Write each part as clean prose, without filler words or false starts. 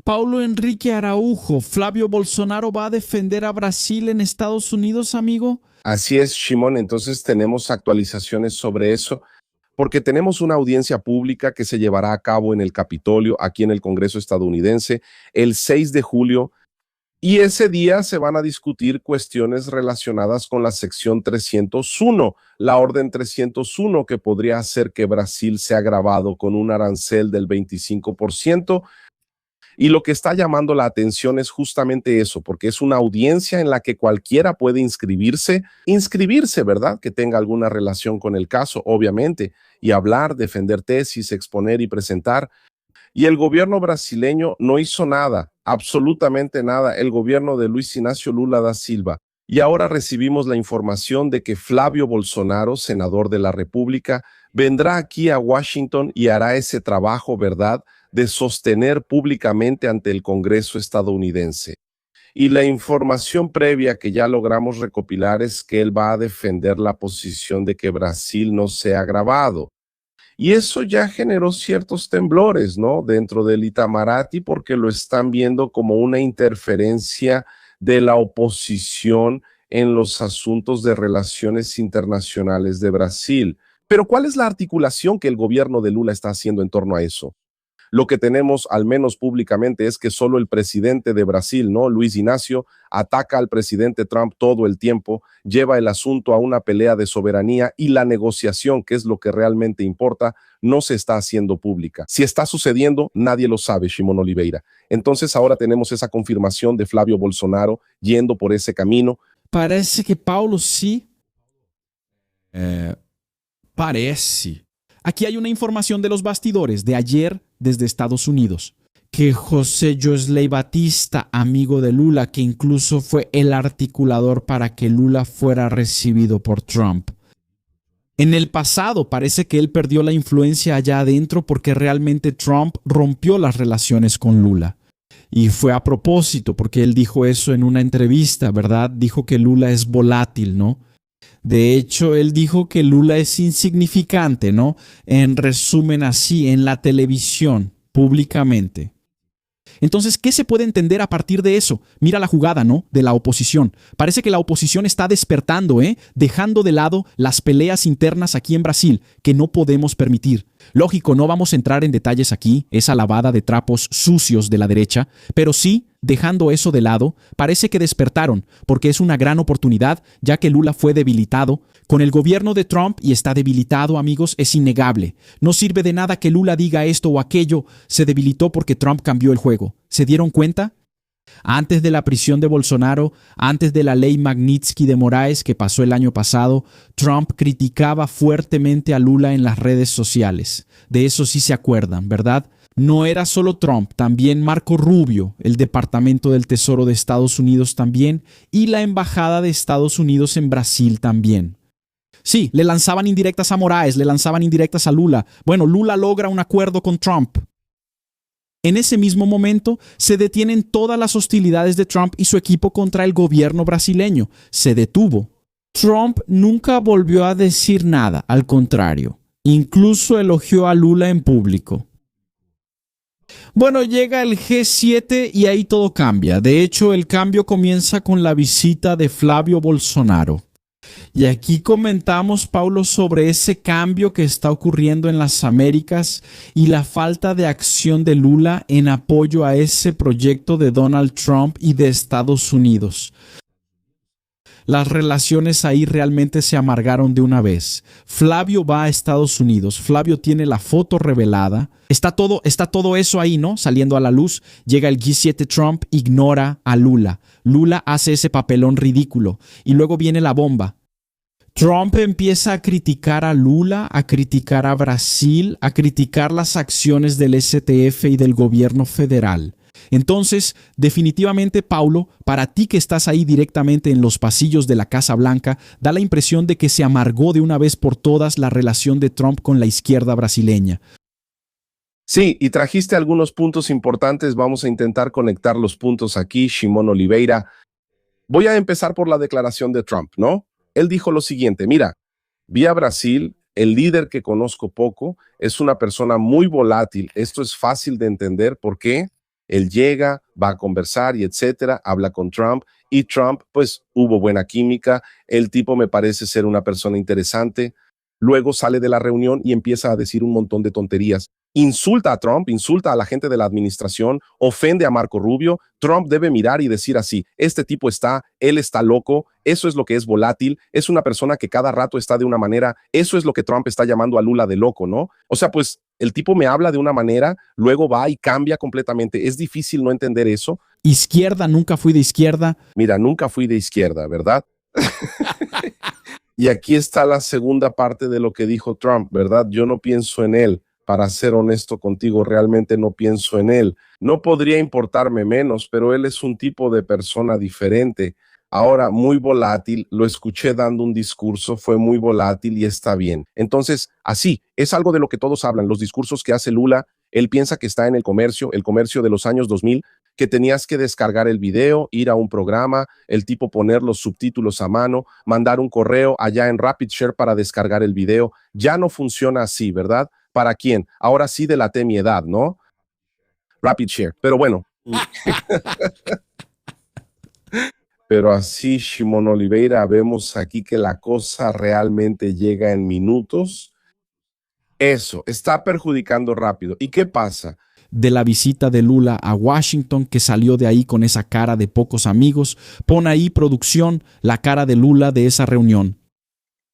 Paulo Enrique Araujo, Flavio Bolsonaro va a defender a Brasil en Estados Unidos, amigo. Así es, Shimon. Entonces tenemos actualizaciones sobre eso, porque tenemos una audiencia pública que se llevará a cabo en el Capitolio, aquí en el Congreso estadounidense, el 6 de julio. Y ese día se van a discutir cuestiones relacionadas con la sección 301, la orden 301, que podría hacer que Brasil sea gravado con un arancel del 25%. Y lo que está llamando la atención es justamente eso, porque es una audiencia en la que cualquiera puede inscribirse, ¿verdad? Que tenga alguna relación con el caso, obviamente, y hablar, defender tesis, exponer y presentar. Y el gobierno brasileño no hizo nada, absolutamente nada, el gobierno de Luis Inácio Lula da Silva. Y ahora recibimos la información de que Flavio Bolsonaro, senador de la República, vendrá aquí a Washington y hará ese trabajo, ¿verdad?, de sostener públicamente ante el Congreso estadounidense. Y la información previa que ya logramos recopilar es que él va a defender la posición de que Brasil no sea gravado. Y eso ya generó ciertos temblores, ¿no?, dentro del Itamaraty, porque lo están viendo como una interferencia de la oposición en los asuntos de relaciones internacionales de Brasil. Pero ¿cuál es la articulación que el gobierno de Lula está haciendo en torno a eso? Lo que tenemos, al menos públicamente, es que solo el presidente de Brasil, ¿no?, Luis Ignacio, ataca al presidente Trump todo el tiempo, lleva el asunto a una pelea de soberanía y la negociación, que es lo que realmente importa, no se está haciendo pública. Si está sucediendo, nadie lo sabe, Shimon Oliveira. Entonces ahora tenemos esa confirmación de Flavio Bolsonaro yendo por ese camino. Parece que Paulo sí. Parece. Aquí hay una información de los bastidores de ayer desde Estados Unidos, que José Joesley Batista, amigo de Lula, que incluso fue el articulador para que Lula fuera recibido por Trump. En el pasado parece que él perdió la influencia allá adentro porque realmente Trump rompió las relaciones con Lula. Y fue a propósito, porque él dijo eso en una entrevista, ¿verdad? Dijo que Lula es volátil, ¿no? De hecho, él dijo que Lula es insignificante, ¿no? En resumen, así, en la televisión, públicamente. Entonces, ¿qué se puede entender a partir de eso? Mira la jugada, ¿no?, de la oposición. Parece que la oposición está despertando, dejando de lado las peleas internas aquí en Brasil, que no podemos permitir. Lógico, no vamos a entrar en detalles aquí, esa lavada de trapos sucios de la derecha, pero sí, dejando eso de lado, parece que despertaron, porque es una gran oportunidad, ya que Lula fue debilitado. Con el gobierno de Trump y está debilitado, amigos, es innegable. No sirve de nada que Lula diga esto o aquello, se debilitó porque Trump cambió el juego. ¿Se dieron cuenta? Antes de la prisión de Bolsonaro, antes de la ley Magnitsky de Moraes que pasó el año pasado, Trump criticaba fuertemente a Lula en las redes sociales. De eso sí se acuerdan, ¿verdad? No era solo Trump, también Marco Rubio, el Departamento del Tesoro de Estados Unidos también, y la Embajada de Estados Unidos en Brasil también. Sí, le lanzaban indirectas a Moraes, le lanzaban indirectas a Lula. Bueno, Lula logra un acuerdo con Trump. En ese mismo momento se detienen todas las hostilidades de Trump y su equipo contra el gobierno brasileño. Se detuvo. Trump nunca volvió a decir nada, al contrario. Incluso elogió a Lula en público. Bueno, llega el G7 y ahí todo cambia. De hecho, el cambio comienza con la visita de Flavio Bolsonaro. Y aquí comentamos, Paulo, sobre ese cambio que está ocurriendo en las Américas y la falta de acción de Lula en apoyo a ese proyecto de Donald Trump y de Estados Unidos. Las relaciones ahí realmente se amargaron de una vez. Flavio va a Estados Unidos. Flavio tiene la foto revelada. Está todo eso ahí, ¿no?, saliendo a la luz. Llega el G7 Trump, ignora a Lula. Lula hace ese papelón ridículo. Y luego viene la bomba. Trump empieza a criticar a Lula, a criticar a Brasil, a criticar las acciones del STF y del gobierno federal. Entonces, definitivamente, Paulo, para ti que estás ahí directamente en los pasillos de la Casa Blanca, da la impresión de que se amargó de una vez por todas la relación de Trump con la izquierda brasileña. Sí, y trajiste algunos puntos importantes. Vamos a intentar conectar los puntos aquí, Shimon Oliveira. Voy a empezar por la declaración de Trump, ¿no? Él dijo lo siguiente: mira, vi a Brasil, el líder que conozco poco, es una persona muy volátil. Esto es fácil de entender. ¿Por qué? Él llega, va a conversar y etcétera, habla con Trump y Trump, pues hubo buena química, el tipo me parece ser una persona interesante. Luego sale de la reunión y empieza a decir un montón de tonterías. Insulta a Trump, insulta a la gente de la administración, ofende a Marco Rubio. Trump debe mirar y decir así, este tipo él está loco, eso es lo que es volátil, es una persona que cada rato está de una manera, eso es lo que Trump está llamando a Lula de loco, ¿no? O sea, pues el tipo me habla de una manera, luego va y cambia completamente. Es difícil no entender eso. Izquierda, nunca fui de izquierda. Mira, nunca fui de izquierda, ¿verdad? Y aquí está la segunda parte de lo que dijo Trump, ¿verdad? Yo no pienso en él. Para ser honesto contigo, realmente no pienso en él. No podría importarme menos, pero él es un tipo de persona diferente. Ahora, muy volátil, lo escuché dando un discurso, fue muy volátil y está bien. Entonces, así, es algo de lo que todos hablan, los discursos que hace Lula, él piensa que está en el comercio de los años 2000, que tenías que descargar el video, ir a un programa, el tipo poner los subtítulos a mano, mandar un correo allá en RapidShare para descargar el video. Ya no funciona así, ¿verdad? ¿Para quién? Ahora sí delaté mi edad, ¿no? RapidShare. Pero bueno. Pero así, Shimon Oliveira, vemos aquí que la cosa realmente llega en minutos. Eso está perjudicando rápido. ¿Y qué pasa? De la visita de Lula a Washington, que salió de ahí con esa cara de pocos amigos. Pon ahí, producción, la cara de Lula de esa reunión.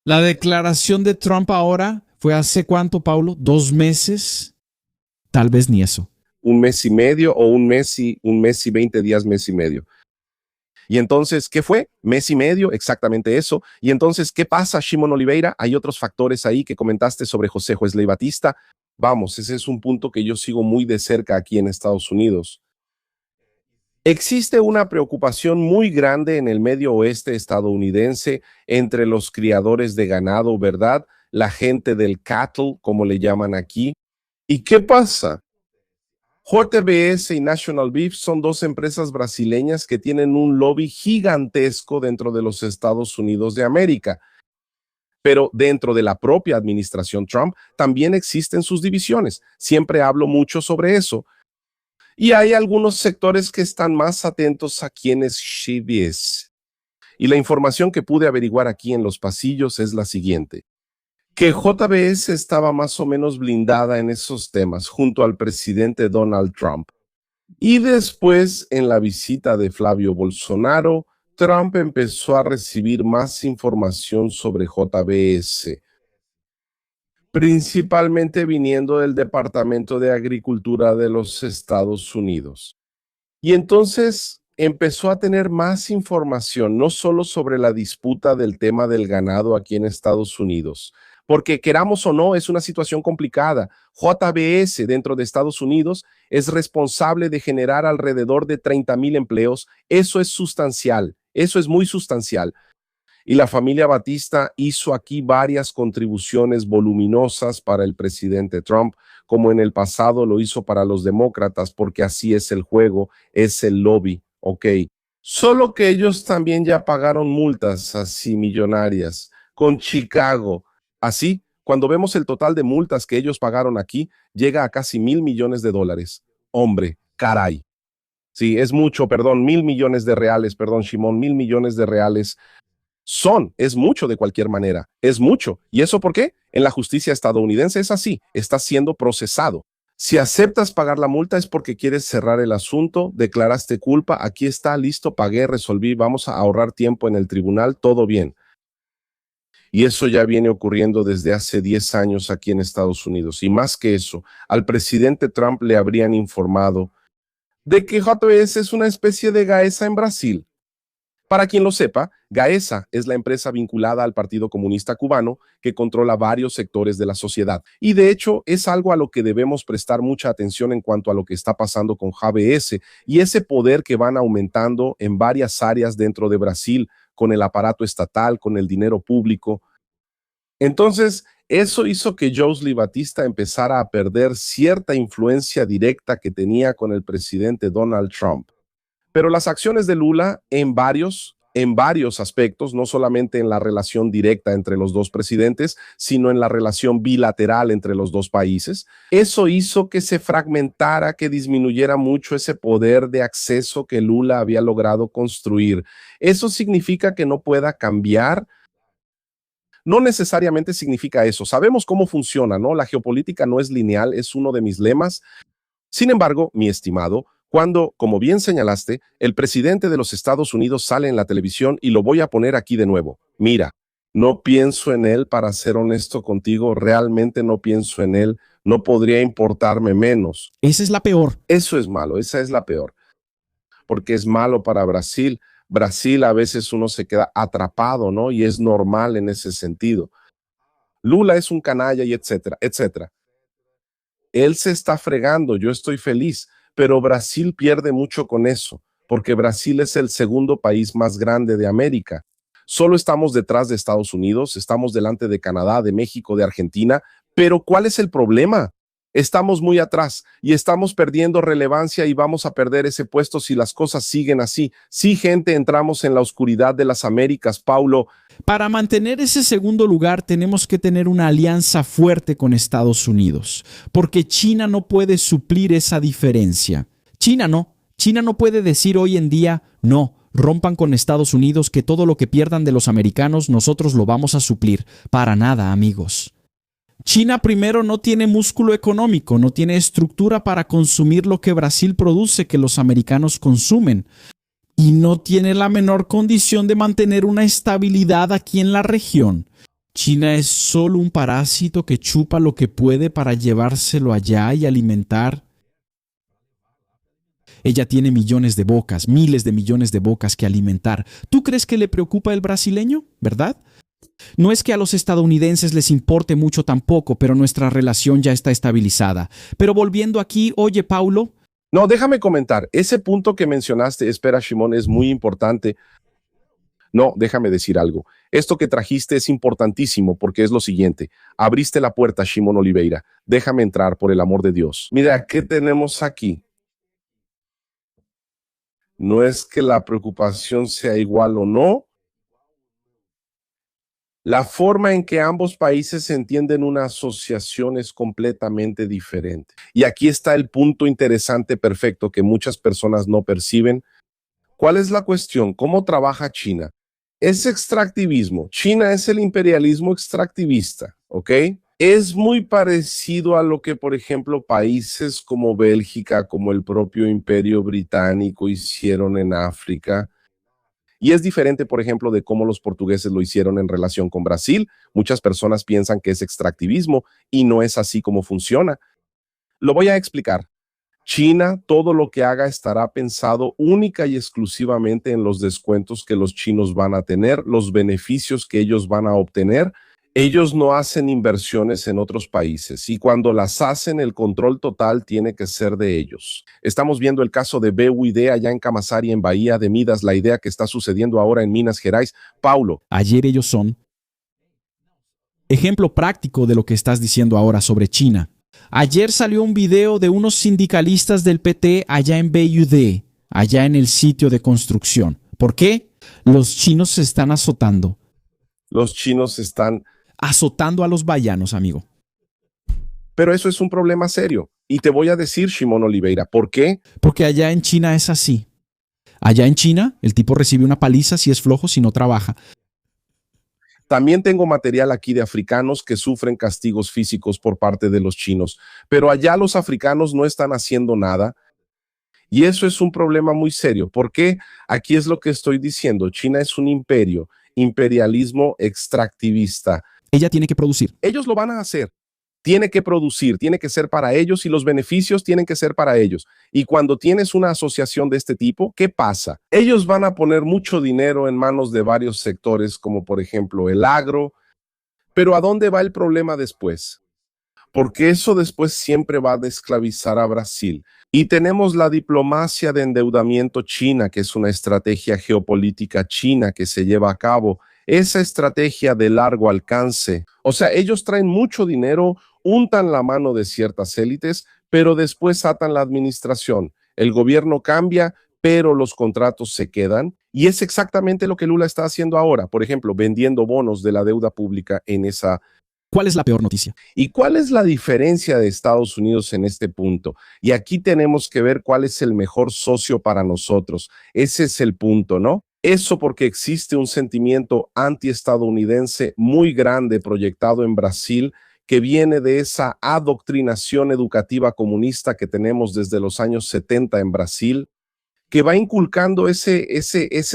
La declaración de Trump ahora fue hace cuánto, Paulo, 2 meses, tal vez ni eso. Un mes y medio o un mes y 20 días, mes y medio. Y entonces, ¿qué fue? Mes y medio, exactamente eso. Y entonces, ¿qué pasa, Shimon Oliveira? Hay otros factores ahí que comentaste sobre José Wesley Batista. Vamos, ese es un punto que yo sigo muy de cerca aquí en Estados Unidos. Existe una preocupación muy grande en el medio oeste estadounidense entre los criadores de ganado, ¿verdad? La gente del cattle, como le llaman aquí. ¿Y qué pasa? JBS y National Beef son dos empresas brasileñas que tienen un lobby gigantesco dentro de los Estados Unidos de América. Pero dentro de la propia administración Trump también existen sus divisiones. Siempre hablo mucho sobre eso. Y hay algunos sectores que están más atentos a quién es JBS. Y la información que pude averiguar aquí en los pasillos es la siguiente: que JBS estaba más o menos blindada en esos temas junto al presidente Donald Trump. Y después, en la visita de Flavio Bolsonaro, Trump empezó a recibir más información sobre JBS, principalmente viniendo del Departamento de Agricultura de los Estados Unidos. Y entonces empezó a tener más información, no solo sobre la disputa del tema del ganado aquí en Estados Unidos, porque queramos o no, es una situación complicada. JBS dentro de Estados Unidos es responsable de generar alrededor de 30,000 empleos. Eso es sustancial, eso es muy sustancial. Y la familia Batista hizo aquí varias contribuciones voluminosas para el presidente Trump, como en el pasado lo hizo para los demócratas, porque así es el juego, es el lobby, ¿ok? Solo que ellos también ya pagaron multas así millonarias con Chicago. Así, cuando vemos el total de multas que ellos pagaron aquí, llega a casi $1,000 millones. Hombre, caray. Sí, es mucho, perdón, $1,000 millones, perdón, Shimon, $1,000 millones. Es mucho de cualquier manera, es mucho. ¿Y eso por qué? En la justicia estadounidense es así, está siendo procesado. Si aceptas pagar la multa es porque quieres cerrar el asunto, declaraste culpa, aquí está, listo, pagué, resolví, vamos a ahorrar tiempo en el tribunal, todo bien. Y eso ya viene ocurriendo desde hace 10 años aquí en Estados Unidos. Y más que eso, al presidente Trump le habrían informado de que JBS es una especie de Gaesa en Brasil. Para quien lo sepa, Gaesa es la empresa vinculada al Partido Comunista Cubano que controla varios sectores de la sociedad. Y de hecho es algo a lo que debemos prestar mucha atención en cuanto a lo que está pasando con JBS y ese poder que van aumentando en varias áreas dentro de Brasil con el aparato estatal, con el dinero público. Entonces, eso hizo que Joesley Batista empezara a perder cierta influencia directa que tenía con el presidente Donald Trump. Pero las acciones de Lula en varios en varios aspectos, no solamente en la relación directa entre los dos presidentes, sino en la relación bilateral entre los dos países. Eso hizo que se fragmentara, que disminuyera mucho ese poder de acceso que Lula había logrado construir. ¿Eso significa que no pueda cambiar? No necesariamente significa eso. Sabemos cómo funciona, ¿no? La geopolítica no es lineal, es uno de mis lemas. Sin embargo, mi estimado, cuando, como bien señalaste, el presidente de los Estados Unidos sale en la televisión, y lo voy a poner aquí de nuevo, mira, no pienso en él, para ser honesto contigo, realmente no pienso en él, no podría importarme menos. Esa es la peor. Eso es malo, esa es la peor, porque es malo para Brasil. Brasil a veces uno se queda atrapado, ¿no? Y es normal en ese sentido. Lula es un canalla y etcétera, etcétera. Él se está fregando, yo estoy feliz, pero Brasil pierde mucho con eso, porque Brasil es el segundo país más grande de América. Solo estamos detrás de Estados Unidos, estamos delante de Canadá, de México, de Argentina, pero ¿cuál es el problema? Estamos muy atrás y estamos perdiendo relevancia, y vamos a perder ese puesto si las cosas siguen así. Sí, gente, entramos en la oscuridad de las Américas, Paulo. Para mantener ese segundo lugar tenemos que tener una alianza fuerte con Estados Unidos, porque China no puede suplir esa diferencia. China no puede decir hoy en día, no, rompan con Estados Unidos, que todo lo que pierdan de los americanos nosotros lo vamos a suplir. Para nada, amigos. China primero no tiene músculo económico, no tiene estructura para consumir lo que Brasil produce, que los americanos consumen, y no tiene la menor condición de mantener una estabilidad aquí en la región. China es solo un parásito que chupa lo que puede para llevárselo allá y alimentar. Ella tiene millones de bocas, miles de millones de bocas que alimentar. ¿Tú crees que le preocupa el brasileño, verdad? No es que a los estadounidenses les importe mucho tampoco, pero nuestra relación ya está estabilizada. Pero volviendo aquí, oye, Paulo. No, déjame comentar. Ese punto que mencionaste, espera, Shimon, es muy importante. No, déjame decir algo. Esto que trajiste es importantísimo, porque es lo siguiente. Abriste la puerta, Shimon Oliveira. Déjame entrar, por el amor de Dios. Mira, ¿qué tenemos aquí? No es que la preocupación sea igual o no. La forma en que ambos países entienden una asociación es completamente diferente. Y aquí está el punto interesante, perfecto, que muchas personas no perciben. ¿Cuál es la cuestión? ¿Cómo trabaja China? Es extractivismo. China es el imperialismo extractivista, ¿ok? Es muy parecido a lo que, por ejemplo, países como Bélgica, como el propio Imperio Británico hicieron en África. Y es diferente, por ejemplo, de cómo los portugueses lo hicieron en relación con Brasil. Muchas personas piensan que es extractivismo, y no es así como funciona. Lo voy a explicar. China, todo lo que haga estará pensado única y exclusivamente en los descuentos que los chinos van a tener, los beneficios que ellos van a obtener. Ellos no hacen inversiones en otros países, y cuando las hacen, el control total tiene que ser de ellos. Estamos viendo el caso de BUID allá en Camaçari, en Bahía de Midas, la idea que está sucediendo ahora en Minas Gerais. Paulo. Ayer ellos son ejemplo práctico de lo que estás diciendo ahora sobre China. Ayer salió un video de unos sindicalistas del PT allá en BUID, allá en el sitio de construcción. ¿Por qué? Los chinos se están azotando. Los chinos están azotando a los bahianos, amigo. Pero eso es un problema serio. Y te voy a decir, Shimon Oliveira, ¿por qué? Porque allá en China es así. Allá en China, el tipo recibe una paliza si es flojo, si no trabaja. También tengo material aquí de africanos que sufren castigos físicos por parte de los chinos, pero allá los africanos no están haciendo nada. Y eso es un problema muy serio. ¿Por qué? Aquí es lo que estoy diciendo. China es un imperio, imperialismo extractivista. Ella tiene que producir. Ellos lo van a hacer. Tiene que producir, tiene que ser para ellos, y los beneficios tienen que ser para ellos. Y cuando tienes una asociación de este tipo, ¿qué pasa? Ellos van a poner mucho dinero en manos de varios sectores, como por ejemplo el agro. Pero ¿a dónde va el problema después? Porque eso después siempre va a desesclavizar a Brasil. Y tenemos la diplomacia de endeudamiento china, que es una estrategia geopolítica china que se lleva a cabo. Esa estrategia de largo alcance. O sea, ellos traen mucho dinero, untan la mano de ciertas élites, pero después atan la administración. El gobierno cambia, pero los contratos se quedan. Y es exactamente lo que Lula está haciendo ahora, por ejemplo, vendiendo bonos de la deuda pública en esa. ¿Cuál es la peor noticia? ¿Y cuál es la diferencia de Estados Unidos en este punto? Y aquí tenemos que ver cuál es el mejor socio para nosotros. Ese es el punto, ¿no? Eso porque existe un sentimiento antiestadounidense muy grande proyectado en Brasil que viene de esa adoctrinación educativa comunista que tenemos desde los años 70 en Brasil, que va inculcando ese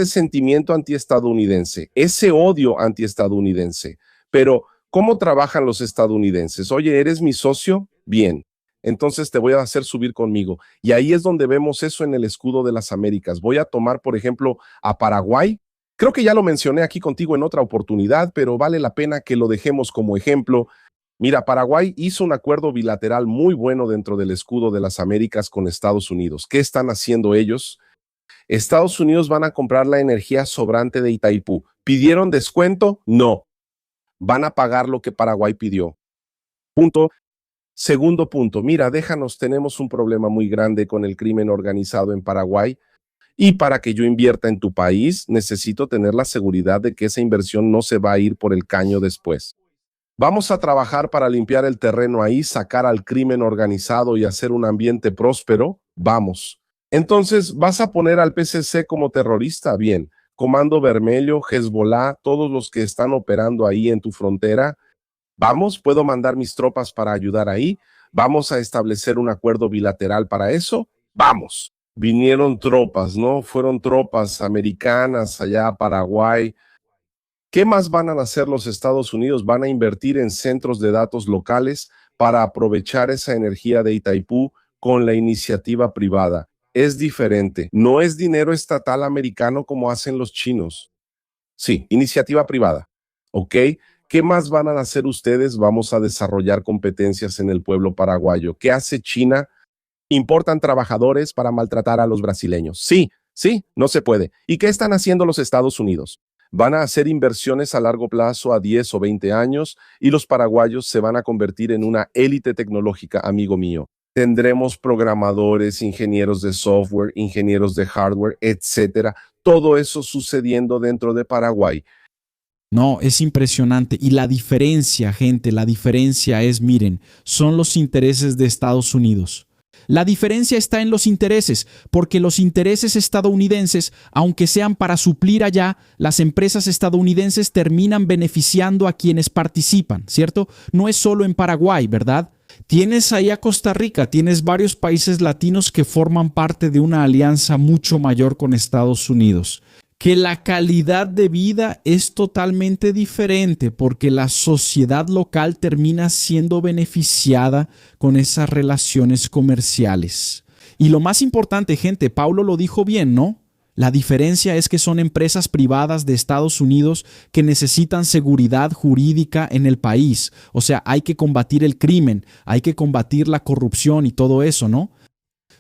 sentimiento antiestadounidense, ese odio antiestadounidense. Pero, ¿cómo trabajan los estadounidenses? Oye, ¿eres mi socio? Bien, entonces te voy a hacer subir conmigo. Y ahí es donde vemos eso en el escudo de las Américas. Voy a tomar, por ejemplo, a Paraguay. Creo que ya lo mencioné aquí contigo en otra oportunidad, pero vale la pena que lo dejemos como ejemplo. Mira, Paraguay hizo un acuerdo bilateral muy bueno dentro del escudo de las Américas con Estados Unidos. ¿Qué están haciendo ellos? Estados Unidos van a comprar la energía sobrante de Itaipú. ¿Pidieron descuento? No. Van a pagar lo que Paraguay pidió. Punto. Segundo punto, mira, déjanos, tenemos un problema muy grande con el crimen organizado en Paraguay y para que yo invierta en tu país, necesito tener la seguridad de que esa inversión no se va a ir por el caño después. Vamos a trabajar para limpiar el terreno ahí, sacar al crimen organizado y hacer un ambiente próspero. Vamos. Entonces, ¿vas a poner al PCC como terrorista? Bien. Comando Vermelho, Hezbollah, todos los que están operando ahí en tu frontera. Vamos, puedo mandar mis tropas para ayudar ahí. Vamos a establecer un acuerdo bilateral para eso. Vamos. Vinieron tropas, ¿no? Fueron tropas americanas allá a Paraguay. ¿Qué más van a hacer los Estados Unidos? Van a invertir en centros de datos locales para aprovechar esa energía de Itaipú con la iniciativa privada. Es diferente. No es dinero estatal americano como hacen los chinos. Sí, iniciativa privada. ¿Ok? ¿Qué más van a hacer ustedes? Vamos a desarrollar competencias en el pueblo paraguayo. ¿Qué hace China? Importan trabajadores para maltratar a los brasileños. Sí, sí, no se puede. ¿Y qué están haciendo los Estados Unidos? Van a hacer inversiones a largo plazo, a 10 o 20 años, y los paraguayos se van a convertir en una élite tecnológica, amigo mío. Tendremos programadores, ingenieros de software, ingenieros de hardware, etcétera. Todo eso sucediendo dentro de Paraguay. No, es impresionante. Y la diferencia, gente, la diferencia es, miren, son los intereses de Estados Unidos. La diferencia está en los intereses, porque los intereses estadounidenses, aunque sean para suplir allá, las empresas estadounidenses terminan beneficiando a quienes participan, ¿cierto? No es solo en Paraguay, ¿verdad? Tienes ahí a Costa Rica, tienes varios países latinos que forman parte de una alianza mucho mayor con Estados Unidos. Que la calidad de vida es totalmente diferente porque la sociedad local termina siendo beneficiada con esas relaciones comerciales. Y lo más importante, gente, Paulo lo dijo bien, ¿no? La diferencia es que son empresas privadas de Estados Unidos que necesitan seguridad jurídica en el país. O sea, hay que combatir el crimen, hay que combatir la corrupción y todo eso, ¿no?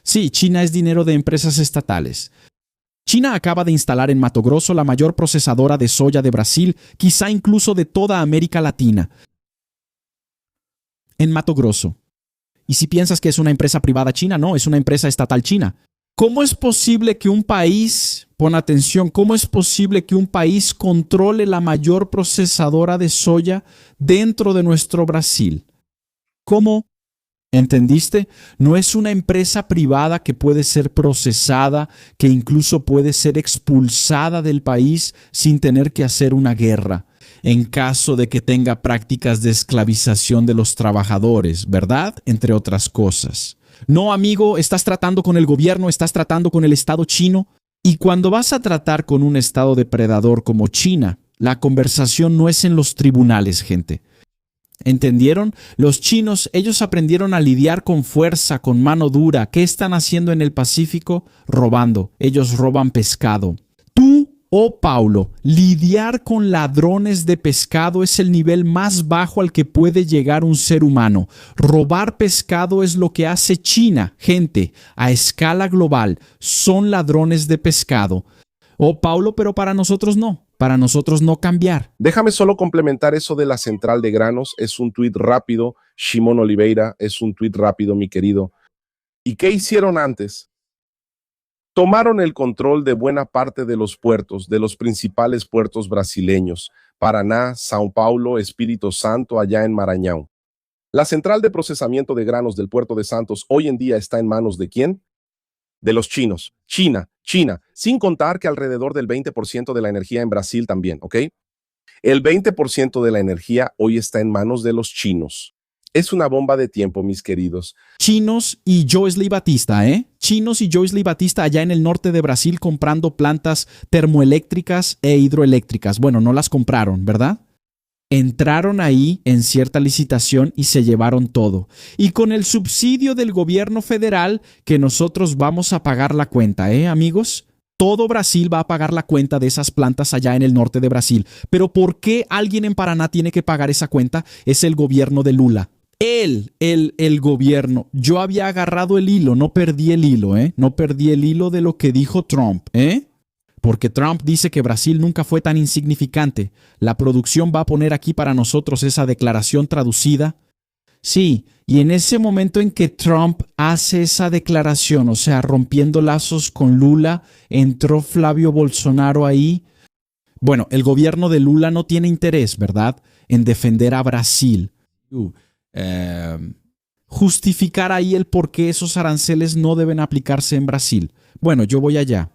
Sí, China es dinero de empresas estatales. China acaba de instalar en Mato Grosso la mayor procesadora de soya de Brasil, quizá incluso de toda América Latina. En Mato Grosso. Y si piensas que es una empresa privada china, no, es una empresa estatal china. ¿Cómo es posible que un país, pon atención, cómo es posible que un país controle la mayor procesadora de soya dentro de nuestro Brasil? ¿Cómo? ¿Entendiste? No es una empresa privada que puede ser procesada, que incluso puede ser expulsada del país sin tener que hacer una guerra, en caso de que tenga prácticas de esclavización de los trabajadores, ¿verdad? Entre otras cosas. No, amigo, estás tratando con el gobierno, estás tratando con el Estado chino. Y cuando vas a tratar con un Estado depredador como China, la conversación no es en los tribunales, gente. ¿Entendieron? Los chinos, ellos aprendieron a lidiar con fuerza, con mano dura. ¿Qué están haciendo en el Pacífico? Robando. Ellos roban pescado. Tú, oh Paulo, lidiar con ladrones de pescado es el nivel más bajo al que puede llegar un ser humano. Robar pescado es lo que hace China, gente, a escala global. Son ladrones de pescado. Oh Paulo, pero para nosotros no. Para nosotros no cambiar. Déjame solo complementar eso de la central de granos. Es un tuit rápido. Shimon Oliveira es un tuit rápido, mi querido. ¿Y qué hicieron antes? Tomaron el control de buena parte de los puertos, de los principales puertos brasileños, Paraná, São Paulo, Espíritu Santo, allá en Maranhão. La central de procesamiento de granos del puerto de Santos hoy en día está en manos ¿de quién? De los chinos. China, sin contar que alrededor del 20% de la energía en Brasil también, ¿ok? El 20% de la energía hoy está en manos de los chinos. Es una bomba de tiempo, mis queridos. Chinos y Joesley Batista, Chinos y Joesley Batista allá en el norte de Brasil comprando plantas termoeléctricas e hidroeléctricas. Bueno, no las compraron, ¿verdad? Entraron ahí en cierta licitación y se llevaron todo. Y con el subsidio del gobierno federal que nosotros vamos a pagar la cuenta, amigos? Todo Brasil va a pagar la cuenta de esas plantas allá en el norte de Brasil. Pero ¿por qué alguien en Paraná tiene que pagar esa cuenta? Es el gobierno de Lula. El gobierno. Yo había agarrado el hilo, no perdí el hilo, No perdí el hilo de lo que dijo Trump, Porque Trump dice que Brasil nunca fue tan insignificante. La producción va a poner aquí para nosotros esa declaración traducida. Sí, y en ese momento en que Trump hace esa declaración, o sea, rompiendo lazos con Lula, entró Flavio Bolsonaro ahí. Bueno, el gobierno de Lula no tiene interés, ¿verdad?, en defender a Brasil. Justificar ahí el por qué esos aranceles no deben aplicarse en Brasil. Bueno, yo voy allá.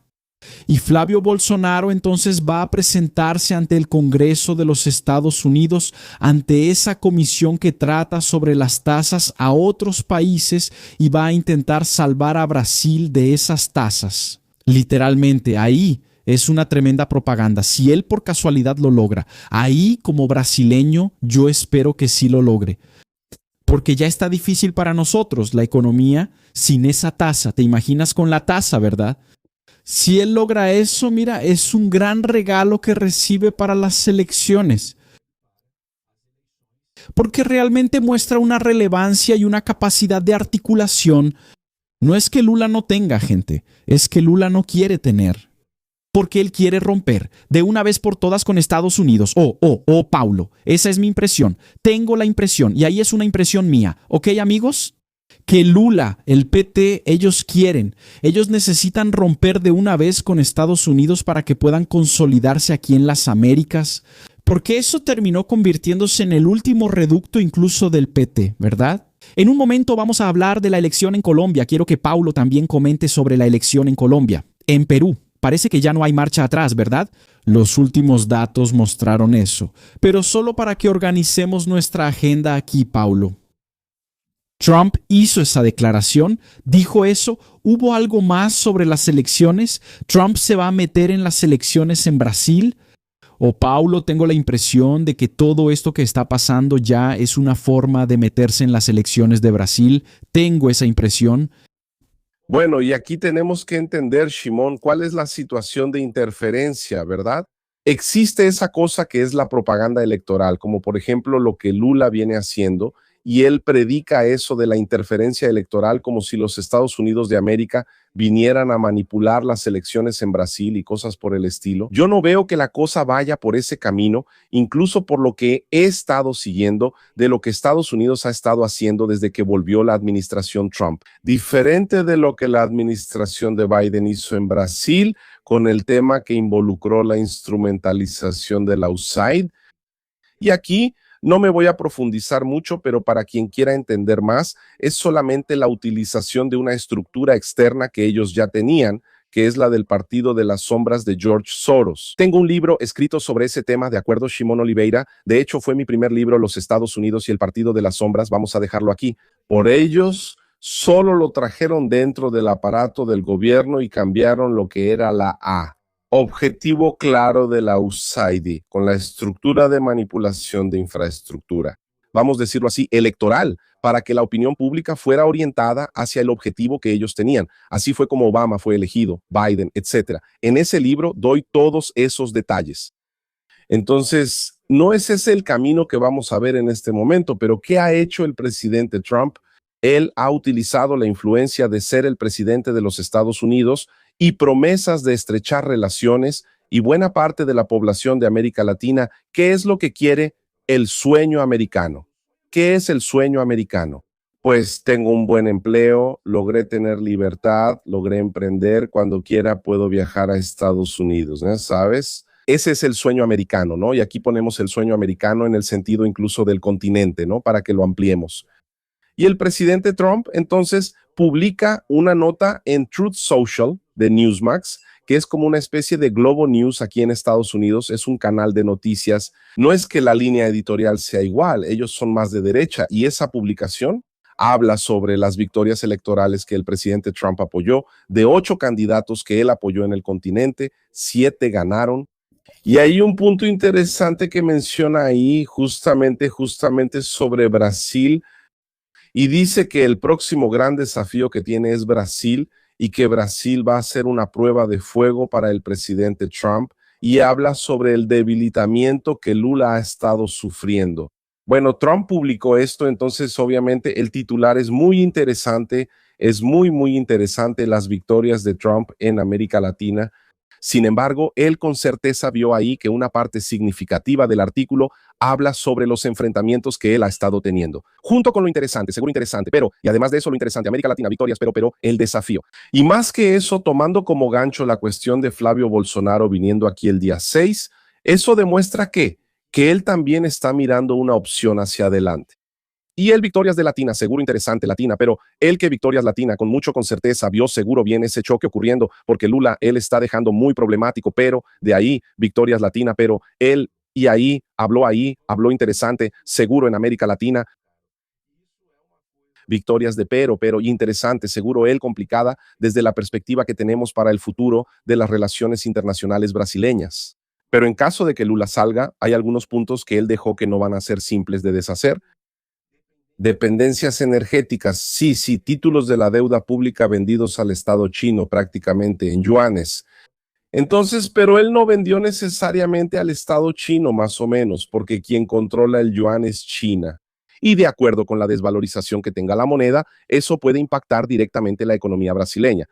Y Flavio Bolsonaro entonces va a presentarse ante el Congreso de los Estados Unidos, ante esa comisión que trata sobre las tasas a otros países y va a intentar salvar a Brasil de esas tasas. Literalmente, ahí es una tremenda propaganda. Si él por casualidad lo logra, ahí como brasileño yo espero que sí lo logre. Porque ya está difícil para nosotros la economía sin esa tasa. ¿Te imaginas con la tasa, verdad? Si él logra eso, mira, es un gran regalo que recibe para las elecciones. Porque realmente muestra una relevancia y una capacidad de articulación. No es que Lula no tenga, gente, es que Lula no quiere tener. Porque él quiere romper de una vez por todas con Estados Unidos. Paulo, esa es mi impresión. Tengo la impresión, y ahí es una impresión mía. ¿Ok, amigos? Que Lula, el PT, ellos necesitan romper de una vez con Estados Unidos para que puedan consolidarse aquí en las Américas, porque eso terminó convirtiéndose en el último reducto incluso del PT, ¿verdad? En un momento vamos a hablar de la elección en Colombia. Quiero que Paulo también comente sobre la elección en Colombia. En Perú, parece que ya no hay marcha atrás, ¿verdad? Los últimos datos mostraron eso, pero solo para que organicemos nuestra agenda aquí, Paulo. Trump hizo esa declaración, dijo eso. ¿Hubo algo más sobre las elecciones? ¿Trump se va a meter en las elecciones en Brasil? O Paulo, tengo la impresión de que todo esto que está pasando ya es una forma de meterse en las elecciones de Brasil. Tengo esa impresión. Bueno, y aquí tenemos que entender, Shimon, cuál es la situación de interferencia, ¿verdad? Existe esa cosa que es la propaganda electoral, como por ejemplo lo que Lula viene haciendo, y él predica eso de la interferencia electoral como si los Estados Unidos de América vinieran a manipular las elecciones en Brasil y cosas por el estilo. Yo no veo que la cosa vaya por ese camino, incluso por lo que he estado siguiendo de lo que Estados Unidos ha estado haciendo desde que volvió la administración Trump. Diferente de lo que la administración de Biden hizo en Brasil con el tema que involucró la instrumentalización de la USAID. Y aquí no me voy a profundizar mucho, pero para quien quiera entender más, es solamente la utilización de una estructura externa que ellos ya tenían, que es la del Partido de las Sombras de George Soros. Tengo un libro escrito sobre ese tema, de acuerdo, Shimon Oliveira. De hecho, fue mi primer libro, Los Estados Unidos y el Partido de las Sombras. Vamos a dejarlo aquí. Por ellos, solo lo trajeron dentro del aparato del gobierno y cambiaron lo que era la A. Objetivo claro de la USAID, con la estructura de manipulación de infraestructura, vamos a decirlo así, electoral, para que la opinión pública fuera orientada hacia el objetivo que ellos tenían. Así fue como Obama fue elegido, Biden, etc. En ese libro doy todos esos detalles. Entonces, no es ese el camino que vamos a ver en este momento, pero ¿qué ha hecho el presidente Trump? Él ha utilizado la influencia de ser el presidente de los Estados Unidos y promesas de estrechar relaciones, y buena parte de la población de América Latina, ¿qué es lo que quiere? El sueño americano. ¿Qué es el sueño americano? pues tengo un buen empleo, logré tener libertad, logré emprender, cuando quiera puedo viajar a Estados Unidos, ¿no? ¿Sabes? Ese es el sueño americano, ¿no? Y aquí ponemos el sueño americano en el sentido incluso del continente, ¿no? Para que lo ampliemos. Y el presidente Trump entonces publica una nota en Truth Social de Newsmax, que es como una especie de Globo News aquí en Estados Unidos, es un canal de noticias. No es que la línea editorial sea igual, ellos son más de derecha y esa publicación habla sobre las victorias electorales que el presidente Trump apoyó. De 8 candidatos que él apoyó en el continente, 7 ganaron. Y hay un punto interesante que menciona ahí justamente sobre Brasil, y dice que el próximo gran desafío que tiene es Brasil y que Brasil va a ser una prueba de fuego para el presidente Trump, y habla sobre el debilitamiento que Lula ha estado sufriendo. Bueno, Trump publicó esto, entonces obviamente el titular es muy interesante, es muy interesante las victorias de Trump en América Latina. Sin embargo, él con certeza vio ahí que una parte significativa del artículo habla sobre los enfrentamientos que él ha estado teniendo. Junto con lo interesante, seguro interesante, y además de eso lo interesante, América Latina, victorias, pero el desafío. Y más que eso, tomando como gancho la cuestión de Flavio Bolsonaro viniendo aquí el día 6, eso demuestra que él también está mirando una opción hacia adelante. Y el Victorias de Latina, seguro interesante Latina, pero él que Victorias Latina con certeza vio seguro bien ese choque ocurriendo, porque Lula, él está dejando muy problemático, pero de ahí Victorias Latina, pero él y ahí, habló interesante, seguro en América Latina, victorias de pero interesante, seguro él complicada desde la perspectiva que tenemos para el futuro de las relaciones internacionales brasileñas. Pero en caso de que Lula salga, hay algunos puntos que él dejó que no van a ser simples de deshacer. Dependencias energéticas, sí, títulos de la deuda pública vendidos al Estado chino prácticamente en yuanes. Entonces, pero él no vendió necesariamente al Estado chino, más o menos, porque quien controla el yuan es China. Y de acuerdo con la desvalorización que tenga la moneda, eso puede impactar directamente la economía brasileña.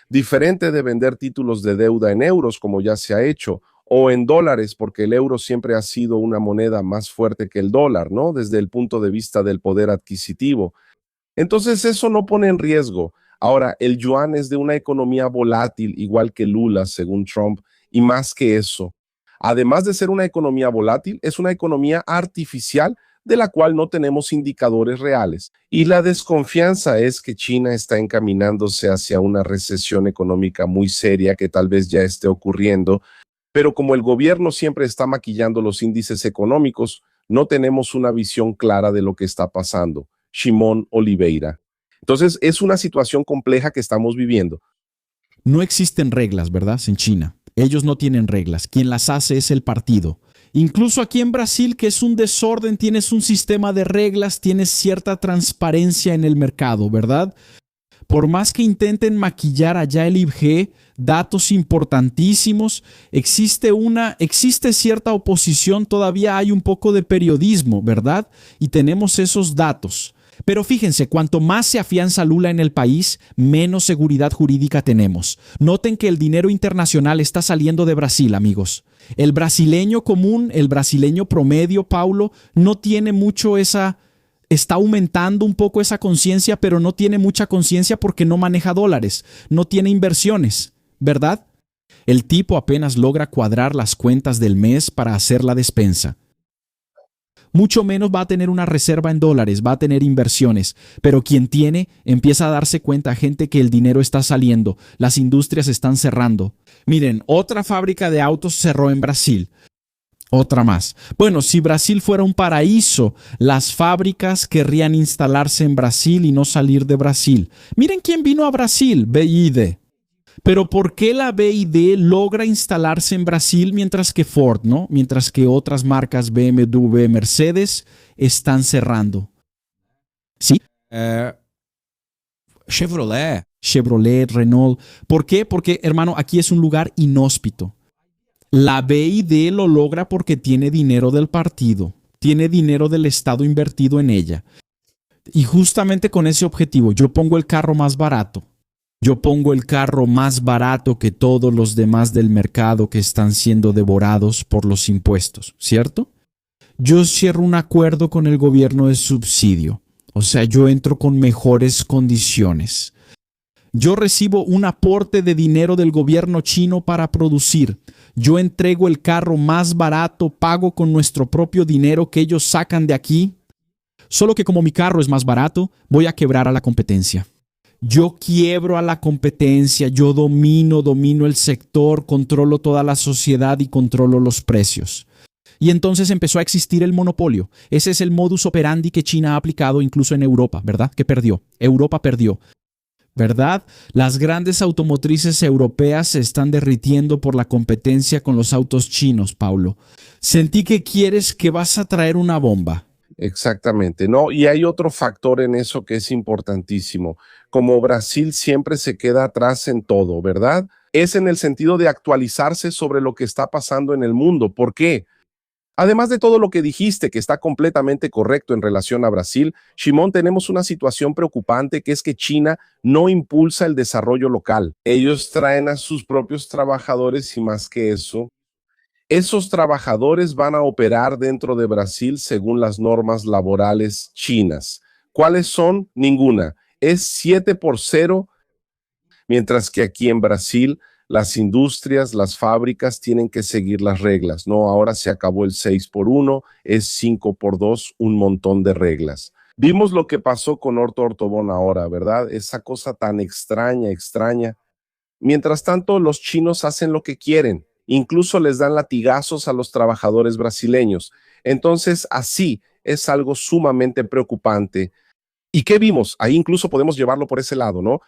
Diferente de vender títulos de deuda en euros, como ya se ha hecho, o en dólares, porque el euro siempre ha sido una moneda más fuerte que el dólar, ¿no? Desde el punto de vista del poder adquisitivo. Entonces eso no pone en riesgo. Ahora, el yuan es de una economía volátil, igual que Lula, según Trump, y más que eso. Además de ser una economía volátil, es una economía artificial de la cual no tenemos indicadores reales. Y la desconfianza es que China está encaminándose hacia una recesión económica muy seria que tal vez ya esté ocurriendo. Pero como el gobierno siempre está maquillando los índices económicos, no tenemos una visión clara de lo que está pasando. Shimon Oliveira. Entonces, es una situación compleja que estamos viviendo. No existen reglas, ¿verdad? En China. Ellos no tienen reglas. Quien las hace es el partido. Incluso aquí en Brasil, que es un desorden, tienes un sistema de reglas, tienes cierta transparencia en el mercado, ¿verdad? Por más que intenten maquillar allá el IBGE, datos importantísimos, existe cierta oposición, todavía hay un poco de periodismo, ¿verdad? Y tenemos esos datos. Pero fíjense, cuanto más se afianza Lula en el país, menos seguridad jurídica tenemos. Noten que el dinero internacional está saliendo de Brasil, amigos. El brasileño común, el brasileño promedio, Paulo, no tiene mucho está aumentando un poco esa conciencia, pero no tiene mucha conciencia porque no maneja dólares, no tiene inversiones, ¿verdad? El tipo apenas logra cuadrar las cuentas del mes para hacer la despensa. Mucho menos va a tener una reserva en dólares, va a tener inversiones, pero quien tiene empieza a darse cuenta, gente, que el dinero está saliendo, las industrias están cerrando. Miren, otra fábrica de autos cerró en Brasil. Otra más. Bueno, si Brasil fuera un paraíso, las fábricas querrían instalarse en Brasil y no salir de Brasil. Miren quién vino a Brasil, BYD. Pero ¿por qué la BYD logra instalarse en Brasil mientras que Ford, ¿no? Mientras que otras marcas BMW, Mercedes están cerrando? ¿Sí? Chevrolet, Renault. ¿Por qué? Porque, hermano, aquí es un lugar inhóspito. La BYD lo logra porque tiene dinero del partido, tiene dinero del Estado invertido en ella. Y justamente con ese objetivo, yo pongo el carro más barato. Yo pongo el carro más barato que todos los demás del mercado que están siendo devorados por los impuestos, ¿cierto? Yo cierro un acuerdo con el gobierno de subsidio. O sea, yo entro con mejores condiciones. Yo recibo un aporte de dinero del gobierno chino para producir. Yo entrego el carro más barato, pago con nuestro propio dinero que ellos sacan de aquí. Solo que como mi carro es más barato, voy a quebrar a la competencia. Yo quiebro a la competencia, yo domino el sector, controlo toda la sociedad y controlo los precios. Y entonces empezó a existir el monopolio. Ese es el modus operandi que China ha aplicado incluso en Europa, ¿verdad? Que perdió. Europa perdió. ¿Verdad? Las grandes automotrices europeas se están derritiendo por la competencia con los autos chinos, Paulo. Sentí que vas a traer una bomba. Exactamente, ¿no? Y hay otro factor en eso que es importantísimo. Como Brasil siempre se queda atrás en todo, ¿verdad? Es en el sentido de actualizarse sobre lo que está pasando en el mundo. ¿Por qué? Además de todo lo que dijiste, que está completamente correcto en relación a Brasil, Shimon, tenemos una situación preocupante que es que China no impulsa el desarrollo local. Ellos traen a sus propios trabajadores y más que eso, esos trabajadores van a operar dentro de Brasil según las normas laborales chinas. ¿Cuáles son? Ninguna. Es 7-0, mientras que aquí en Brasil las industrias, las fábricas tienen que seguir las reglas. No, ahora se acabó el 6-1, es 5-2, un montón de reglas. Vimos lo que pasó con Orto Ortobón ahora, ¿verdad? Esa cosa tan extraña. Mientras tanto, los chinos hacen lo que quieren. Incluso les dan latigazos a los trabajadores brasileños. Entonces, así es algo sumamente preocupante. ¿Y qué vimos? Ahí incluso podemos llevarlo por ese lado, ¿no?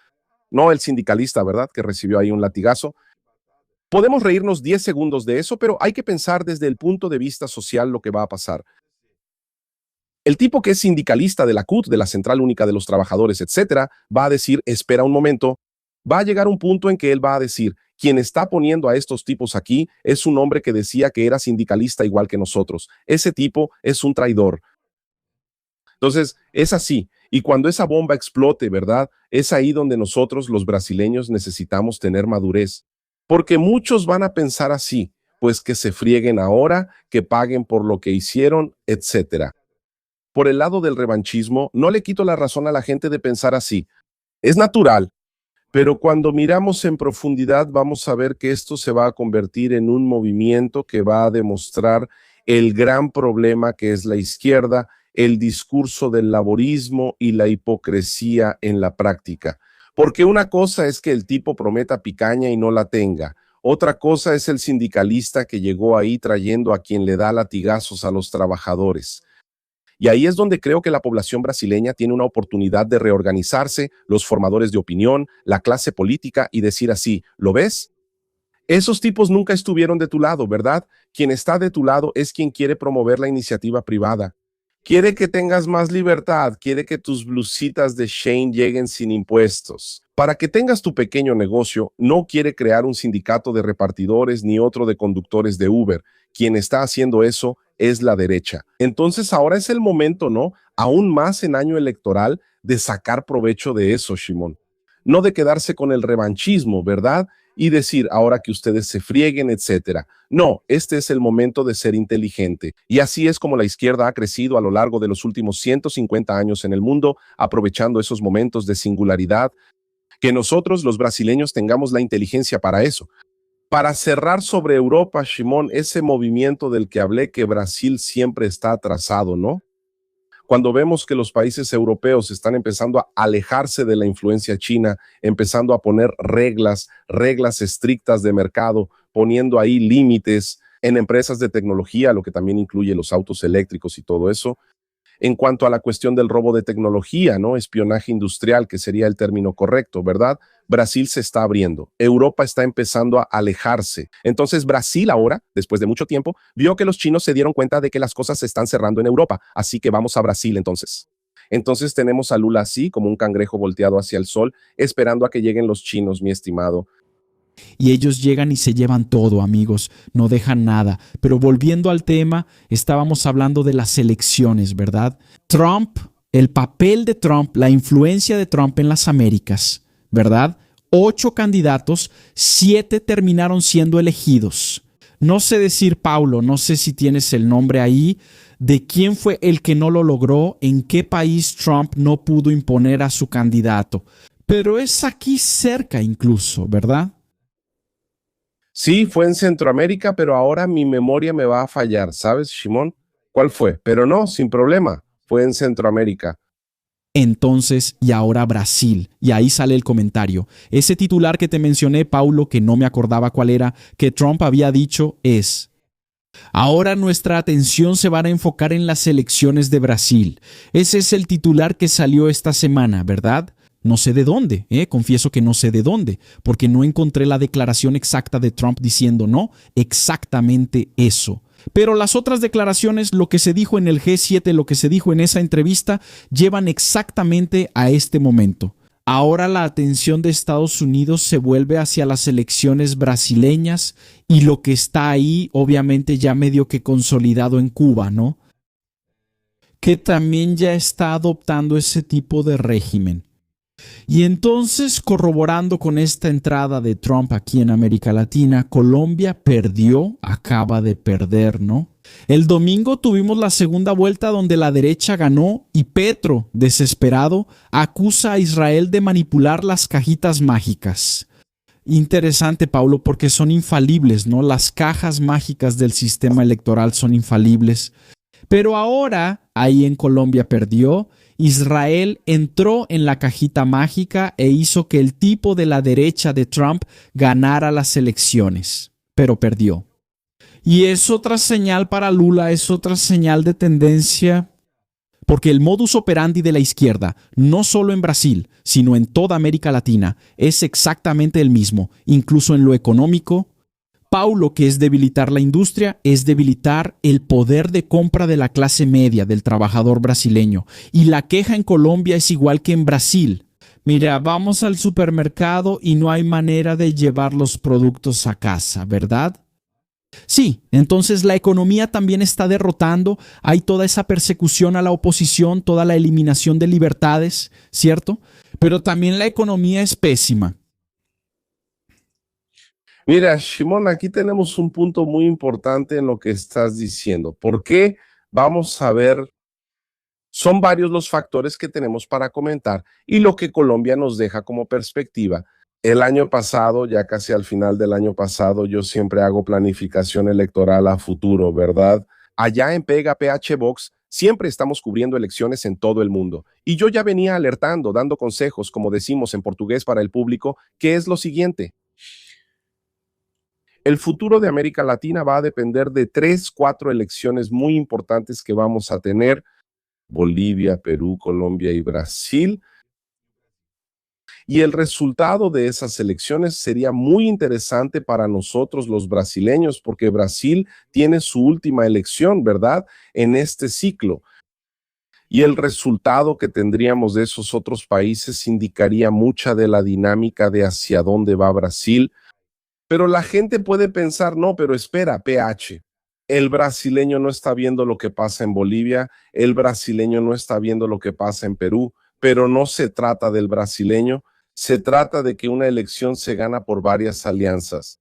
No el sindicalista, ¿verdad? Que recibió ahí un latigazo. Podemos reírnos 10 segundos de eso, pero hay que pensar desde el punto de vista social lo que va a pasar. El tipo que es sindicalista de la CUT, de la Central Única de los Trabajadores, etcétera, va a decir, espera un momento, va a llegar un punto en que él va a decir, quien está poniendo a estos tipos aquí es un hombre que decía que era sindicalista igual que nosotros. Ese tipo es un traidor. Entonces, es así. Y cuando esa bomba explote, ¿verdad? Es ahí donde nosotros, los brasileños, necesitamos tener madurez. Porque muchos van a pensar así, pues que se frieguen ahora, que paguen por lo que hicieron, etcétera. Por el lado del revanchismo, no le quito la razón a la gente de pensar así. Es natural, pero cuando miramos en profundidad vamos a ver que esto se va a convertir en un movimiento que va a demostrar el gran problema que es la izquierda, el discurso del laborismo y la hipocresía en la práctica. Porque una cosa es que el tipo prometa picaña y no la tenga. Otra cosa es el sindicalista que llegó ahí trayendo a quien le da latigazos a los trabajadores. Y ahí es donde creo que la población brasileña tiene una oportunidad de reorganizarse, los formadores de opinión, la clase política y decir así, ¿lo ves? Esos tipos nunca estuvieron de tu lado, ¿verdad? Quien está de tu lado es quien quiere promover la iniciativa privada. Quiere que tengas más libertad, quiere que tus blusitas de Shane lleguen sin impuestos. Para que tengas tu pequeño negocio, no quiere crear un sindicato de repartidores ni otro de conductores de Uber. Quien está haciendo eso es la derecha. Entonces ahora es el momento, ¿no? Aún más en año electoral, de sacar provecho de eso, Shimon. No de quedarse con el revanchismo, ¿verdad? Y decir, ahora que ustedes se frieguen, etcétera. No, este es el momento de ser inteligente. Y así es como la izquierda ha crecido a lo largo de los últimos 150 años en el mundo, aprovechando esos momentos de singularidad. Que nosotros, los brasileños, tengamos la inteligencia para eso. Para cerrar sobre Europa, Shimon, ese movimiento del que hablé, que Brasil siempre está atrasado, ¿no? Cuando vemos que los países europeos están empezando a alejarse de la influencia china, empezando a poner reglas estrictas de mercado, poniendo ahí límites en empresas de tecnología, lo que también incluye los autos eléctricos y todo eso. En cuanto a la cuestión del robo de tecnología, ¿no? Espionaje industrial, que sería el término correcto, ¿verdad? Brasil se está abriendo. Europa está empezando a alejarse. Entonces Brasil ahora, después de mucho tiempo, vio que los chinos se dieron cuenta de que las cosas se están cerrando en Europa. Así que vamos a Brasil entonces. Entonces tenemos a Lula así, como un cangrejo volteado hacia el sol, esperando a que lleguen los chinos, mi estimado. Y ellos llegan y se llevan todo, amigos, no dejan nada. Pero volviendo al tema, estábamos hablando de las elecciones, ¿verdad? Trump, el papel de Trump, la influencia de Trump en las Américas, ¿verdad? 8 candidatos, 7 terminaron siendo elegidos. No sé decir, Paulo, no sé si tienes el nombre ahí de quién fue el que no lo logró, en qué país Trump no pudo imponer a su candidato. Pero es aquí cerca incluso, ¿verdad? Sí, fue en Centroamérica, pero ahora mi memoria me va a fallar, ¿sabes, Shimon? ¿Cuál fue? Pero no, sin problema, fue en Centroamérica. Entonces, y ahora Brasil. Y ahí sale el comentario. Ese titular que te mencioné, Paulo, que no me acordaba cuál era, que Trump había dicho es: ahora nuestra atención se va a enfocar en las elecciones de Brasil. Ese es el titular que salió esta semana, ¿verdad? No sé de dónde, confieso que no sé de dónde, porque no encontré la declaración exacta de Trump diciendo no, exactamente eso. Pero las otras declaraciones, lo que se dijo en el G7, lo que se dijo en esa entrevista, llevan exactamente a este momento. Ahora la atención de Estados Unidos se vuelve hacia las elecciones brasileñas y lo que está ahí, obviamente ya medio que consolidado en Cuba, ¿no? Que también ya está adoptando ese tipo de régimen. Y entonces, corroborando con esta entrada de Trump aquí en América Latina, Colombia perdió, acaba de perder, ¿no? El domingo tuvimos la segunda vuelta donde la derecha ganó y Petro, desesperado, acusa a Israel de manipular las cajitas mágicas. Interesante, Paulo, porque son infalibles, ¿no? Las cajas mágicas del sistema electoral son infalibles. Pero ahora, ahí en Colombia perdió, Israel entró en la cajita mágica e hizo que el tipo de la derecha de Trump ganara las elecciones, pero perdió. Y es otra señal para Lula, es otra señal de tendencia, porque el modus operandi de la izquierda, no solo en Brasil, sino en toda América Latina, es exactamente el mismo, incluso en lo económico. Paulo, que es debilitar la industria, es debilitar el poder de compra de la clase media, del trabajador brasileño. Y la queja en Colombia es igual que en Brasil. Mira, vamos al supermercado y no hay manera de llevar los productos a casa, ¿verdad? Sí, entonces la economía también está derrotando, hay toda esa persecución a la oposición, toda la eliminación de libertades, ¿cierto? Pero también la economía es pésima. Mira, Shimon, aquí tenemos un punto muy importante en lo que estás diciendo. ¿Por qué? Vamos a ver, son varios los factores que tenemos para comentar y lo que Colombia nos deja como perspectiva. El año pasado, ya casi al final del año pasado, yo siempre hago planificación electoral a futuro, ¿verdad? Allá en Pega PH Box siempre estamos cubriendo elecciones en todo el mundo. Y yo ya venía alertando, dando consejos, como decimos en portugués para el público, que es lo siguiente. El futuro de América Latina va a depender de 3, 4 elecciones muy importantes que vamos a tener: Bolivia, Perú, Colombia y Brasil. Y el resultado de esas elecciones sería muy interesante para nosotros los brasileños, porque Brasil tiene su última elección, ¿verdad?, en este ciclo. Y el resultado que tendríamos de esos otros países indicaría mucha de la dinámica de hacia dónde va Brasil. Pero la gente puede pensar, no, pero espera, PH, el brasileño no está viendo lo que pasa en Bolivia, el brasileño no está viendo lo que pasa en Perú, pero no se trata del brasileño, se trata de que una elección se gana por varias alianzas.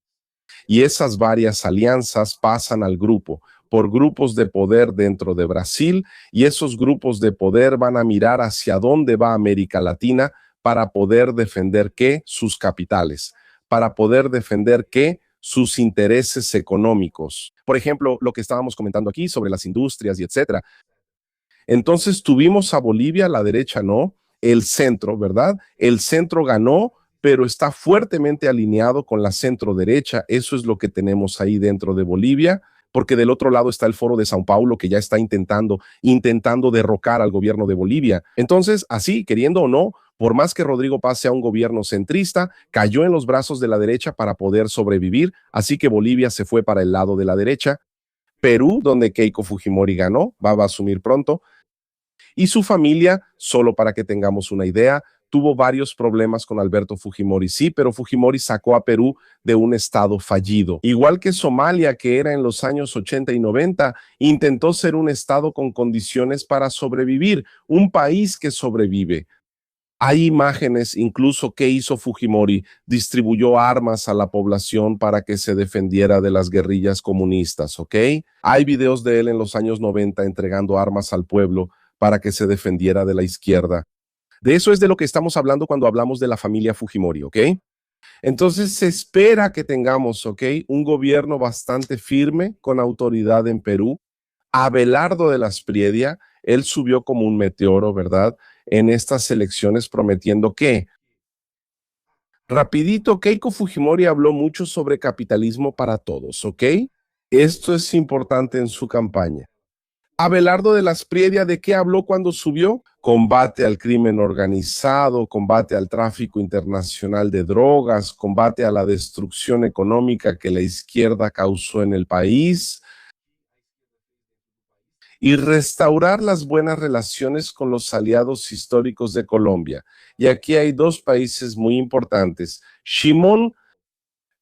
Y esas varias alianzas pasan al grupo, por grupos de poder dentro de Brasil, y esos grupos de poder van a mirar hacia dónde va América Latina para poder defender ¿qué? Sus capitales, para poder defender ¿qué? Sus intereses económicos. Por ejemplo, lo que estábamos comentando aquí sobre las industrias y etcétera. Entonces tuvimos a Bolivia, la derecha no, el centro, ¿verdad? El centro ganó, pero está fuertemente alineado con la centro derecha. Eso es lo que tenemos ahí dentro de Bolivia, porque del otro lado está el Foro de Sao Paulo, que ya está intentando derrocar al gobierno de Bolivia. Entonces, así, queriendo o no, por más que Rodrigo pase a un gobierno centrista, cayó en los brazos de la derecha para poder sobrevivir, así que Bolivia se fue para el lado de la derecha. Perú, donde Keiko Fujimori ganó, va a asumir pronto, y su familia, solo para que tengamos una idea, tuvo varios problemas con Alberto Fujimori, sí, pero Fujimori sacó a Perú de un estado fallido. Igual que Somalia, que era en los años 80 y 90, intentó ser un estado con condiciones para sobrevivir, un país que sobrevive. Hay imágenes incluso que hizo Fujimori, distribuyó armas a la población para que se defendiera de las guerrillas comunistas, ¿ok? Hay videos de él en los años 90 entregando armas al pueblo para que se defendiera de la izquierda. De eso es de lo que estamos hablando cuando hablamos de la familia Fujimori, ¿ok? Entonces se espera que tengamos, ¿ok? Un gobierno bastante firme con autoridad en Perú. Abelardo de las Priedia, él subió como un meteoro, ¿verdad? En estas elecciones prometiendo que, rapidito, Keiko Fujimori habló mucho sobre capitalismo para todos, ¿ok? Esto es importante en su campaña. Abelardo de las Priedia, ¿de qué habló cuando subió? Combate al crimen organizado, combate al tráfico internacional de drogas, combate a la destrucción económica que la izquierda causó en el país y restaurar las buenas relaciones con los aliados históricos de Colombia. Y aquí hay dos países muy importantes, Shimon,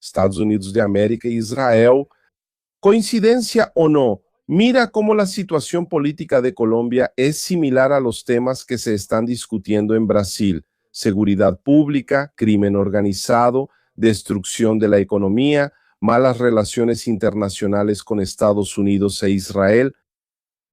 Estados Unidos de América, e Israel. Coincidencia o no, mira cómo la situación política de Colombia es similar a los temas que se están discutiendo en Brasil: seguridad pública, crimen organizado, destrucción de la economía, malas relaciones internacionales con Estados Unidos e Israel.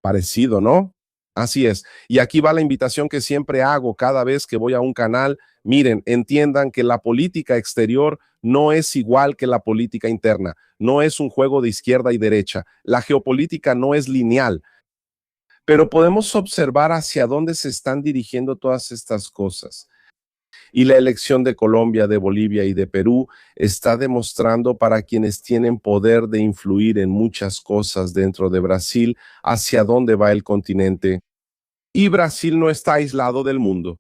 Parecido, ¿no? Así es. Y aquí va la invitación que siempre hago cada vez que voy a un canal. Miren, entiendan que la política exterior no es igual que la política interna. No es un juego de izquierda y derecha. La geopolítica no es lineal. Pero podemos observar hacia dónde se están dirigiendo todas estas cosas. Y la elección de Colombia, de Bolivia y de Perú está demostrando para quienes tienen poder de influir en muchas cosas dentro de Brasil hacia dónde va el continente. Y Brasil no está aislado del mundo.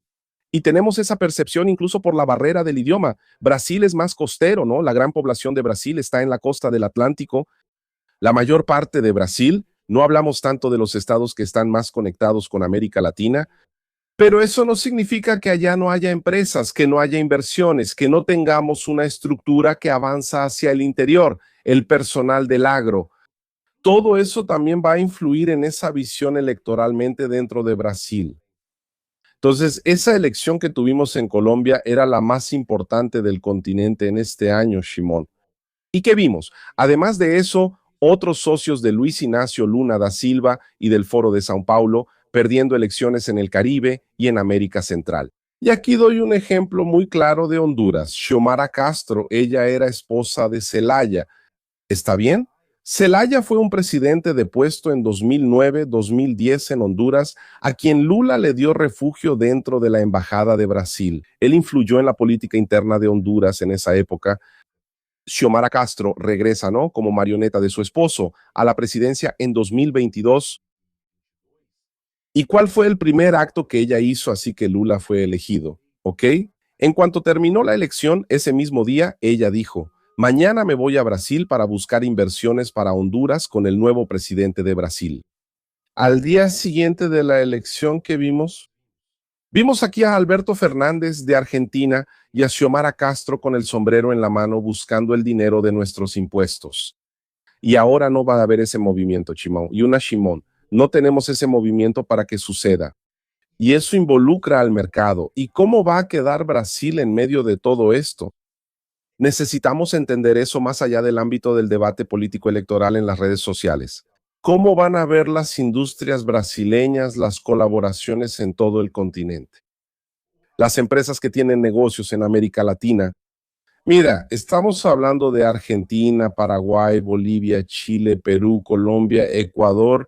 Y tenemos esa percepción incluso por la barrera del idioma. Brasil es más costero, ¿no? La gran población de Brasil está en la costa del Atlántico. La mayor parte de Brasil, no hablamos tanto de los estados que están más conectados con América Latina, pero eso no significa que allá no haya empresas, que no haya inversiones, que no tengamos una estructura que avanza hacia el interior, el personal del agro. Todo eso también va a influir en esa visión electoralmente dentro de Brasil. Entonces, esa elección que tuvimos en Colombia era la más importante del continente en este año, Shimon. ¿Y qué vimos? Además de eso, otros socios de Luis Ignacio Lula da Silva y del Foro de Sao Paulo perdiendo elecciones en el Caribe y en América Central. Y aquí doy un ejemplo muy claro de Honduras. Xiomara Castro, ella era esposa de Zelaya. ¿Está bien? Zelaya fue un presidente depuesto en 2009-2010 en Honduras, a quien Lula le dio refugio dentro de la Embajada de Brasil. Él influyó en la política interna de Honduras en esa época. Xiomara Castro regresa, ¿no?, como marioneta de su esposo a la presidencia en 2022. ¿Y cuál fue el primer acto que ella hizo así que Lula fue elegido? ¿Ok? En cuanto terminó la elección, ese mismo día, ella dijo: mañana me voy a Brasil para buscar inversiones para Honduras con el nuevo presidente de Brasil. Al día siguiente de la elección que vimos aquí a Alberto Fernández de Argentina y a Xiomara Castro con el sombrero en la mano buscando el dinero de nuestros impuestos. Y ahora no va a haber ese movimiento, Shimon. No tenemos ese movimiento para que suceda. Y eso involucra al mercado. ¿Y cómo va a quedar Brasil en medio de todo esto? Necesitamos entender eso más allá del ámbito del debate político electoral en las redes sociales. ¿Cómo van a ver las industrias brasileñas las colaboraciones en todo el continente? Las empresas que tienen negocios en América Latina. Mira, estamos hablando de Argentina, Paraguay, Bolivia, Chile, Perú, Colombia, Ecuador.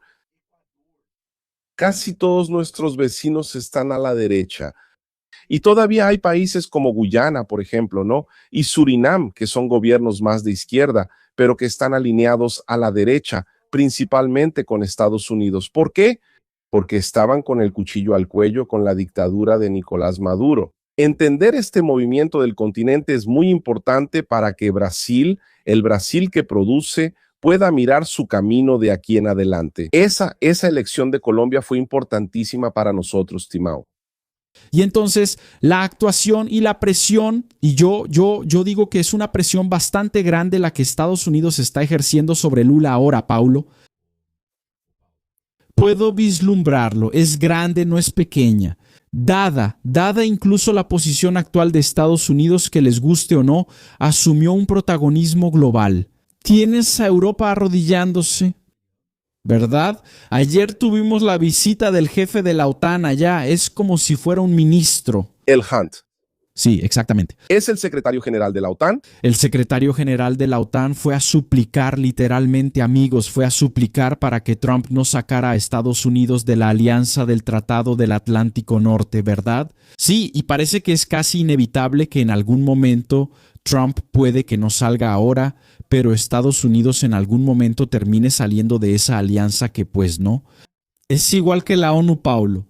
Casi todos nuestros vecinos están a la derecha. Y todavía hay países como Guyana, por ejemplo, ¿no? Y Surinam, que son gobiernos más de izquierda, pero que están alineados a la derecha, principalmente con Estados Unidos. ¿Por qué? Porque estaban con el cuchillo al cuello con la dictadura de Nicolás Maduro. Entender este movimiento del continente es muy importante para que Brasil, el Brasil que produce, pueda mirar su camino de aquí en adelante. Esa elección de Colombia fue importantísima para nosotros, Timao. Y entonces la actuación y la presión, y yo digo que es una presión bastante grande la que Estados Unidos está ejerciendo sobre Lula ahora, Paulo. Puedo vislumbrarlo, es grande, no es pequeña. Dada incluso la posición actual de Estados Unidos, que les guste o no, asumió un protagonismo global. Tienes a Europa arrodillándose, ¿verdad? Ayer tuvimos la visita del jefe de la OTAN allá, es como si fuera un ministro. El Hunt. Sí, exactamente. ¿Es el secretario general de la OTAN? El secretario general de la OTAN fue a suplicar, literalmente, amigos, fue a suplicar para que Trump no sacara a Estados Unidos de la alianza del Tratado del Atlántico Norte, ¿verdad? Sí, y parece que es casi inevitable que en algún momento Trump puede que no salga ahora, pero Estados Unidos en algún momento termine saliendo de esa alianza que pues no. Es igual que la ONU, Paulo.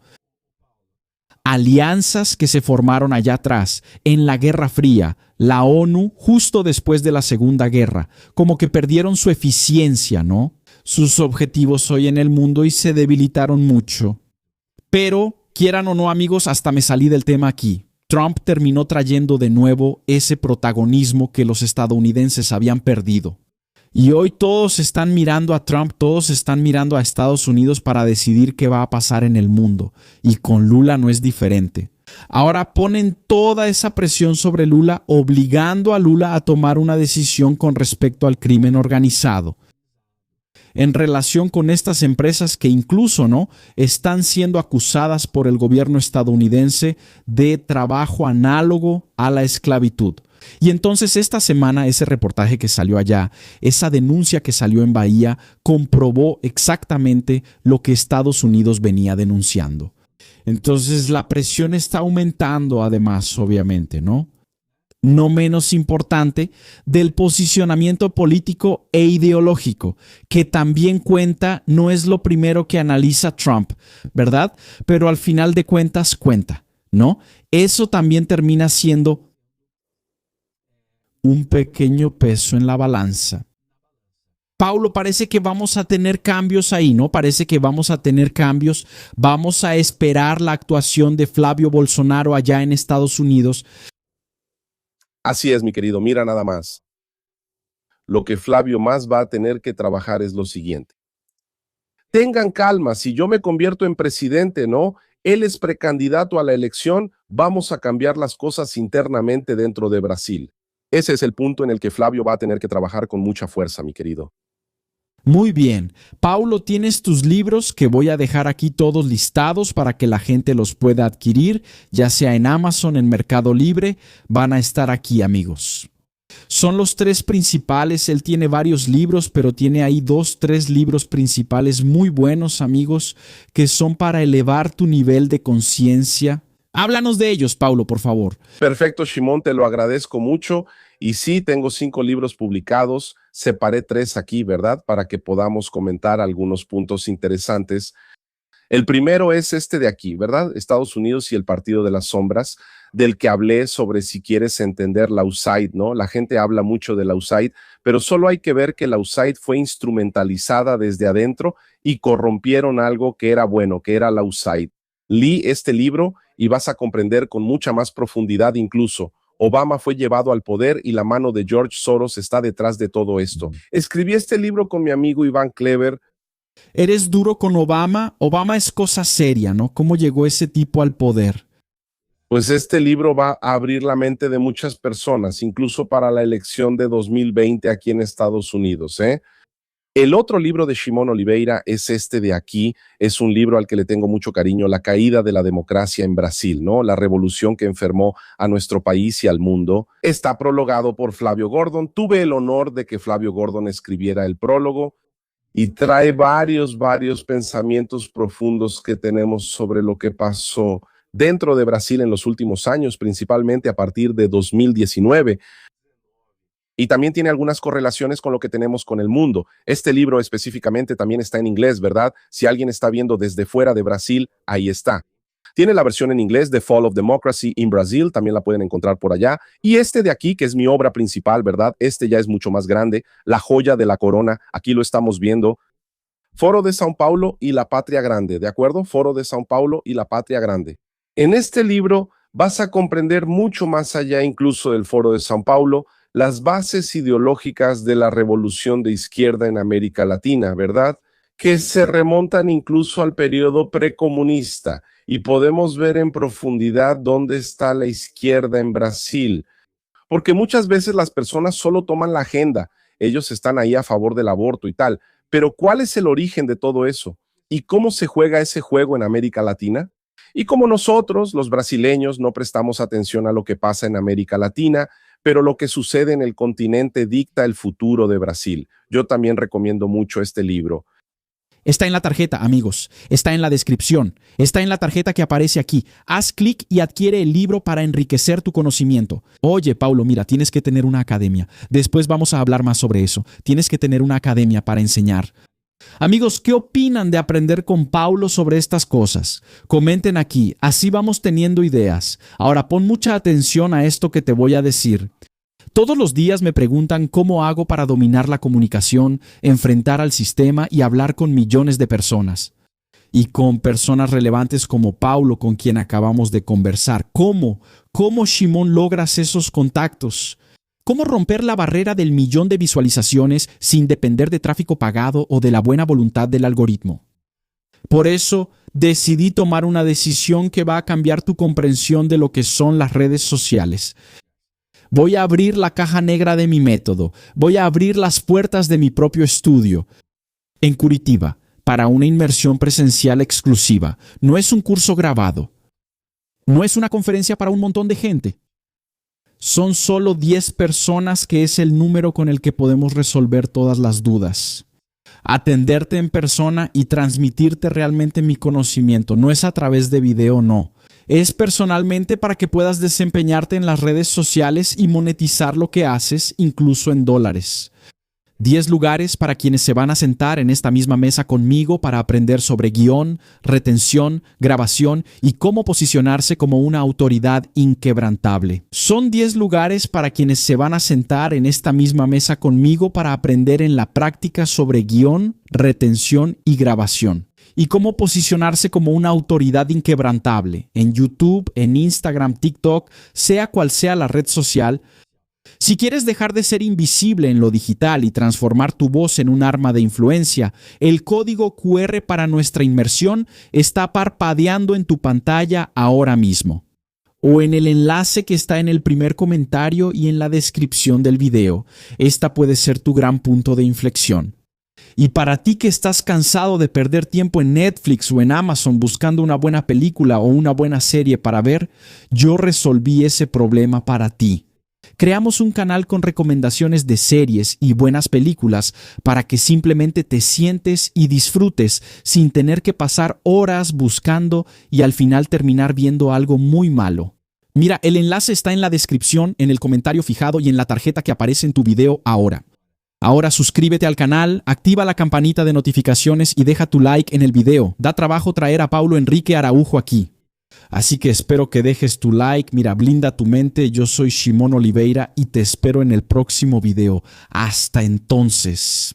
Alianzas que se formaron allá atrás, en la Guerra Fría, la ONU justo después de la Segunda Guerra, como que perdieron su eficiencia, ¿no? Sus objetivos hoy en el mundo y se debilitaron mucho. Pero, quieran o no, amigos, hasta me salí del tema aquí. Trump terminó trayendo de nuevo ese protagonismo que los estadounidenses habían perdido. Y hoy todos están mirando a Trump, todos están mirando a Estados Unidos para decidir qué va a pasar en el mundo. Y con Lula no es diferente. Ahora ponen toda esa presión sobre Lula, obligando a Lula a tomar una decisión con respecto al crimen organizado. En relación con estas empresas que incluso no están siendo acusadas por el gobierno estadounidense de trabajo análogo a la esclavitud. Y entonces esta semana ese reportaje que salió allá, esa denuncia que salió en Bahía, comprobó exactamente lo que Estados Unidos venía denunciando. Entonces la presión está aumentando además, obviamente, ¿no? No menos importante, del posicionamiento político e ideológico, que también cuenta, no es lo primero que analiza Trump, ¿verdad? Pero al final de cuentas cuenta, ¿no? Eso también termina siendo un pequeño peso en la balanza. Paulo, parece que vamos a tener cambios ahí, ¿no? Parece que vamos a tener cambios. Vamos a esperar la actuación de Flavio Bolsonaro allá en Estados Unidos. Así es, mi querido. Mira nada más. Lo que Flavio más va a tener que trabajar es lo siguiente. Tengan calma, si yo me convierto en presidente, ¿no? Él es precandidato a la elección, vamos a cambiar las cosas internamente dentro de Brasil. Ese es el punto en el que Flavio va a tener que trabajar con mucha fuerza, mi querido. Muy bien. Paulo, tienes tus libros que voy a dejar aquí todos listados para que la gente los pueda adquirir, ya sea en Amazon, en Mercado Libre. Van a estar aquí, amigos. Son los tres principales. Él tiene varios libros, pero tiene ahí 2, 3 libros principales muy buenos, amigos, que son para elevar tu nivel de conciencia. Háblanos de ellos, Paulo, por favor. Perfecto, Shimon, te lo agradezco mucho. Y sí, tengo 5 libros publicados. Separé 3 aquí, ¿verdad? Para que podamos comentar algunos puntos interesantes. El primero es este de aquí, ¿verdad? Estados Unidos y el Partido de las Sombras, del que hablé sobre si quieres entender la USAID, ¿no? La gente habla mucho de la USAID, pero solo hay que ver que la USAID fue instrumentalizada desde adentro y corrompieron algo que era bueno, que era la USAID. Lee este libro y vas a comprender con mucha más profundidad incluso. Obama fue llevado al poder y la mano de George Soros está detrás de todo esto. Escribí este libro con mi amigo Iván Clever. ¿Eres duro con Obama? Obama es cosa seria, ¿no? ¿Cómo llegó ese tipo al poder? Pues este libro va a abrir la mente de muchas personas, incluso para la elección de 2020 aquí en Estados Unidos, ¿eh? El otro libro de Shimon Oliveira es este de aquí, es un libro al que le tengo mucho cariño, La caída de la democracia en Brasil, ¿no? La revolución que enfermó a nuestro país y al mundo. Está prologado por Flavio Gordon. Tuve el honor de que Flavio Gordon escribiera el prólogo y trae varios pensamientos profundos que tenemos sobre lo que pasó dentro de Brasil en los últimos años, principalmente a partir de 2019. Y también tiene algunas correlaciones con lo que tenemos con el mundo. Este libro específicamente también está en inglés, ¿verdad? Si alguien está viendo desde fuera de Brasil, ahí está. Tiene la versión en inglés, The Fall of Democracy in Brazil, también la pueden encontrar por allá. Y este de aquí, que es mi obra principal, ¿verdad? Este ya es mucho más grande, La joya de la corona, aquí lo estamos viendo. Foro de São Paulo y la Patria Grande, ¿de acuerdo? Foro de São Paulo y la Patria Grande. En este libro vas a comprender mucho más allá incluso del Foro de São Paulo, las bases ideológicas de la revolución de izquierda en América Latina, ¿verdad? Que se remontan incluso al periodo precomunista y podemos ver en profundidad dónde está la izquierda en Brasil. Porque muchas veces las personas solo toman la agenda, ellos están ahí a favor del aborto y tal, pero ¿cuál es el origen de todo eso? ¿Y cómo se juega ese juego en América Latina? Y como nosotros, los brasileños, no prestamos atención a lo que pasa en América Latina, pero lo que sucede en el continente dicta el futuro de Brasil. Yo también recomiendo mucho este libro. Está en la tarjeta, amigos. Está en la descripción. Está en la tarjeta que aparece aquí. Haz clic y adquiere el libro para enriquecer tu conocimiento. Oye, Paulo, mira, tienes que tener una academia. Después vamos a hablar más sobre eso. Tienes que tener una academia para enseñar. Amigos, ¿qué opinan de aprender con Paulo sobre estas cosas? Comenten aquí, así vamos teniendo ideas. Ahora pon mucha atención a esto que te voy a decir. Todos los días me preguntan cómo hago para dominar la comunicación, enfrentar al sistema y hablar con millones de personas. Y con personas relevantes como Paulo, con quien acabamos de conversar. ¿Cómo? ¿Cómo, Shimon, logras esos contactos? ¿Cómo romper la barrera del 1.000.000 de visualizaciones sin depender de tráfico pagado o de la buena voluntad del algoritmo? Por eso, decidí tomar una decisión que va a cambiar tu comprensión de lo que son las redes sociales. Voy a abrir la caja negra de mi método. Voy a abrir las puertas de mi propio estudio en Curitiba para una inmersión presencial exclusiva. No es un curso grabado. No es una conferencia para un montón de gente. Son solo 10 personas, que es el número con el que podemos resolver todas las dudas. Atenderte en persona y transmitirte realmente mi conocimiento. No es a través de video, no. Es personalmente para que puedas desempeñarte en las redes sociales y monetizar lo que haces, incluso en dólares. 10 lugares para quienes se van a sentar en esta misma mesa conmigo para aprender sobre guión, retención, grabación y cómo posicionarse como una autoridad inquebrantable. Son 10 lugares para quienes se van a sentar en esta misma mesa conmigo para aprender en la práctica sobre guión, retención y grabación. Y cómo posicionarse como una autoridad inquebrantable en YouTube, en Instagram, TikTok, sea cual sea la red social. Si quieres dejar de ser invisible en lo digital y transformar tu voz en un arma de influencia, el código QR para nuestra inmersión está parpadeando en tu pantalla ahora mismo, o en el enlace que está en el primer comentario y en la descripción del video. Esta puede ser tu gran punto de inflexión. Y para ti que estás cansado de perder tiempo en Netflix o en Amazon buscando una buena película o una buena serie para ver, yo resolví ese problema para ti. Creamos un canal con recomendaciones de series y buenas películas para que simplemente te sientes y disfrutes sin tener que pasar horas buscando y al final terminar viendo algo muy malo. Mira, el enlace está en la descripción, en el comentario fijado y en la tarjeta que aparece en tu video ahora. Ahora suscríbete al canal, activa la campanita de notificaciones y deja tu like en el video. Da trabajo traer a Paulo Enrique Araujo aquí. Así que espero que dejes tu like. Mira, blinda tu mente. Yo soy Shimon Oliveira y te espero en el próximo video. Hasta entonces.